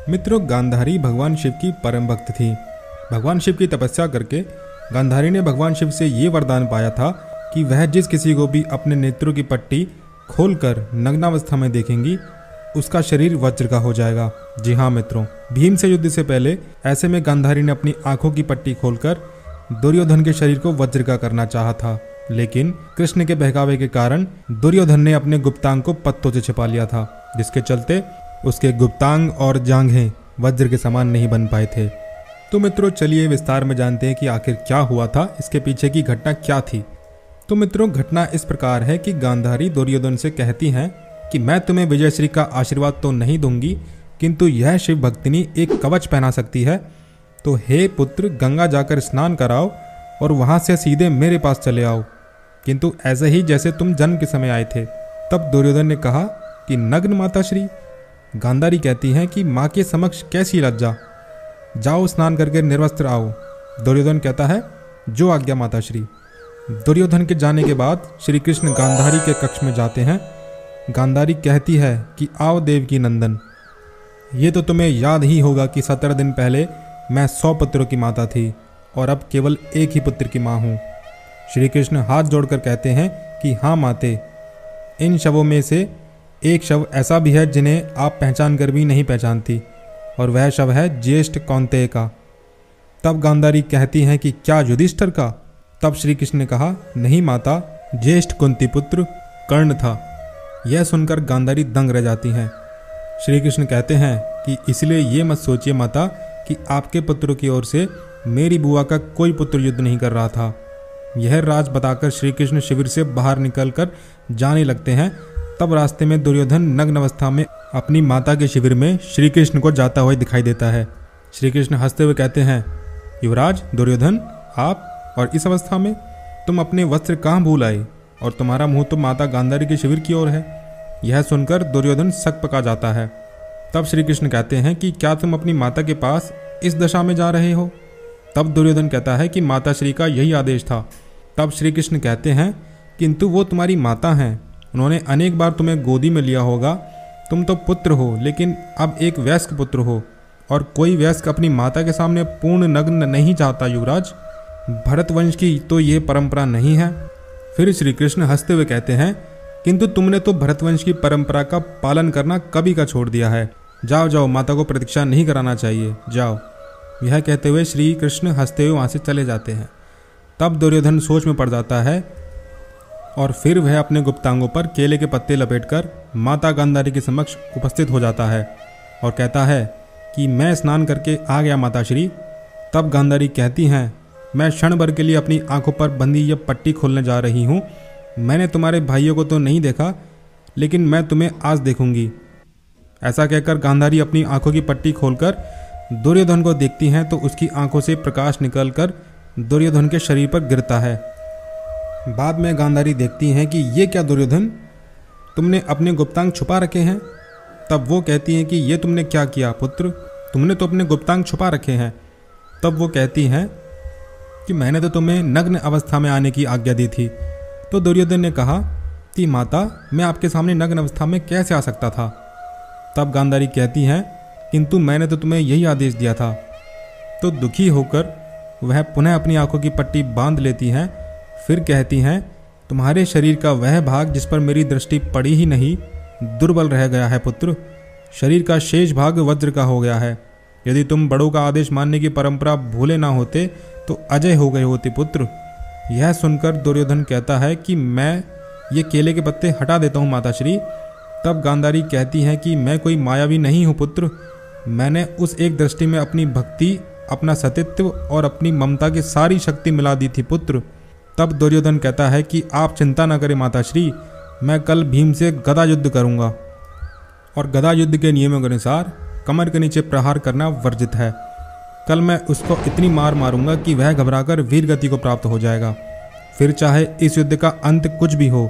मित्रों, गांधारी भगवान शिव की परम भक्त थी। भगवान शिव की तपस्या करके गांधारी ने भगवान शिव से ये वरदान पाया था कि वह जिस किसी को भी अपने नेत्रों की पट्टी खोलकर नग्नावस्था में देखेंगी, उसका शरीर वज्र का हो जाएगा। जी हाँ मित्रों, भीम से युद्ध से पहले ऐसे में गांधारी ने अपनी आंखों की पट्टी खोलकर दुर्योधन के शरीर को वज्र का करना चाहा था, लेकिन कृष्ण के बहकावे के कारण दुर्योधन ने अपने गुप्तांग को पत्तों से छिपा लिया था, जिसके चलते उसके गुप्तांग और जांघें वज्र के समान नहीं बन पाए थे। तो मित्रों, चलिए विस्तार में जानते हैं कि आखिर क्या हुआ था, इसके पीछे की घटना क्या थी। तो मित्रों, घटना इस प्रकार है कि गांधारी दुर्योधन से कहती हैं कि मैं तुम्हें विजयश्री का आशीर्वाद तो नहीं दूंगी, किंतु यह शिव भक्तिनी एक कवच पहना सकती है। तो हे पुत्र, गंगा जाकर स्नान कराओ और वहां से सीधे मेरे पास चले आओ, किंतु ऐसे ही जैसे तुम जन्म के समय आए थे। तब दुर्योधन ने कहा कि नग्न माताश्री। गांधारी कहती हैं कि माँ के समक्ष कैसी लज्जा, जाओ स्नान करके निर्वस्त्र आओ। दुर्योधन कहता है जो आज्ञा माताश्री। दुर्योधन के जाने के बाद श्री कृष्ण गांधारी के कक्ष में जाते हैं। गांधारी कहती है कि आओ देवकी नंदन, ये तो तुम्हें याद ही होगा कि 17 दिन पहले मैं 100 पुत्रों की माता थी और अब केवल एक ही पुत्र की माँ हूँ। श्री कृष्ण हाथ जोड़कर कहते हैं कि हाँ माते, इन शवों में से एक शव ऐसा भी है जिन्हें आप पहचान कर भी नहीं पहचानती, और वह शव है ज्येष्ठ कौंतेय का। तब गांधारी कहती हैं कि क्या युधिष्ठिर का? तब श्री कृष्ण ने कहा नहीं माता, ज्येष्ठ कुंती पुत्र कर्ण था। यह सुनकर गांधारी दंग रह जाती हैं। श्री कृष्ण कहते हैं कि इसलिए ये मत सोचिए माता कि आपके पुत्रों की ओर से मेरी बुआ का कोई पुत्र युद्ध नहीं कर रहा था। यह राज बताकर श्री कृष्ण शिविर से बाहर निकलकर जाने लगते हैं। तब रास्ते में दुर्योधन नग्न अवस्था में अपनी माता के शिविर में श्री कृष्ण को जाता हुआ दिखाई देता है। श्री कृष्ण हंसते हुए कहते हैं युवराज दुर्योधन, आप और इस अवस्था में तुम अपने वस्त्र कहाँ भूल आए, और तुम्हारा मुंह तो माता गांधारी के शिविर की ओर है। यह सुनकर दुर्योधन सक पका जाता है। तब श्री कृष्ण कहते हैं कि क्या तुम अपनी माता के पास इस दशा में जा रहे हो? तब दुर्योधन कहता है कि माता श्री का यही आदेश था। तब श्री कृष्ण कहते हैं किंतु वो तुम्हारी माता हैं, उन्होंने अनेक बार तुम्हें गोदी में लिया होगा। तुम तो पुत्र हो, लेकिन अब एक वयस्क पुत्र हो, और कोई वयस्क अपनी माता के सामने पूर्ण नग्न नहीं चाहता युवराज। भरतवंश की तो ये परंपरा नहीं है। फिर श्री कृष्ण हंसते हुए कहते हैं किंतु तुमने तो भरतवंश की परंपरा का पालन करना कभी का छोड़ दिया है। जाओ जाओ, माता को प्रतीक्षा नहीं कराना चाहिए, जाओ। यह कहते हुए श्री कृष्ण हंसते हुए वहाँ से चले जाते हैं। तब दुर्योधन सोच में पड़ जाता है और फिर वह अपने गुप्तांगों पर केले के पत्ते लपेटकर माता गांधारी के समक्ष उपस्थित हो जाता है और कहता है कि मैं स्नान करके आ गया माताश्री। तब गांधारी कहती हैं मैं क्षण भर के लिए अपनी आंखों पर बंधी यह पट्टी खोलने जा रही हूँ। मैंने तुम्हारे भाइयों को तो नहीं देखा, लेकिन मैं तुम्हें आज देखूंगी। ऐसा कहकर गांधारी अपनी आंखों की पट्टी खोलकर दुर्योधन को देखती हैं तो उसकी आंखों से प्रकाश निकलकर दुर्योधन के शरीर पर गिरता है। बाद में गांधारी देखती हैं कि ये क्या दुर्योधन, तुमने अपने गुप्तांग छुपा रखे हैं। तब वो कहती हैं कि ये तुमने क्या किया पुत्र, तुमने तो अपने गुप्तांग छुपा रखे हैं। तब वो कहती हैं कि मैंने तो तुम्हें नग्न अवस्था में आने की आज्ञा दी थी। तो दुर्योधन ने कहा कि माता, मैं आपके सामने नग्न अवस्था में कैसे आ सकता था। तब गांधारी कहती हैं किंतु मैंने तो तुम्हें यही आदेश दिया था। तो दुखी होकर वह पुनः अपनी आंखों की पट्टी बांध लेती हैं। फिर कहती हैं तुम्हारे शरीर का वह भाग जिस पर मेरी दृष्टि पड़ी ही नहीं दुर्बल रह गया है पुत्र। शरीर का शेष भाग वज्र का हो गया है। यदि तुम बड़ों का आदेश मानने की परंपरा भूले ना होते तो अजय हो गए होते पुत्र। यह सुनकर दुर्योधन कहता है कि मैं ये केले के पत्ते हटा देता हूँ माताश्री। तब गांधारी कहती हैं कि मैं कोई मायावी नहीं हूँ पुत्र, मैंने उस एक दृष्टि में अपनी भक्ति, अपना सतीत्व और अपनी ममता की सारी शक्ति मिला दी थी पुत्र। तब दुर्योधन कहता है कि आप चिंता न करें माताश्री, मैं कल भीम से गदा युद्ध करूंगा, और गदा युद्ध के नियमों के अनुसार कमर के नीचे प्रहार करना वर्जित है। कल मैं उसको इतनी मार मारूंगा कि वह घबराकर वीर गति को प्राप्त हो जाएगा। फिर चाहे इस युद्ध का अंत कुछ भी हो,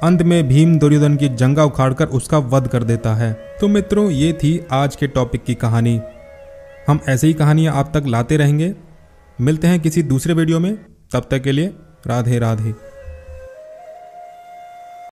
अंत में भीम दुर्योधन की जंगा उखाड़कर उसका वध कर देता है। तो मित्रों, ये थी आज के टॉपिक की कहानी। हम ऐसे ही कहानियाँ आप तक लाते रहेंगे। मिलते हैं किसी दूसरे वीडियो में, तब तक के लिए राधे राधे।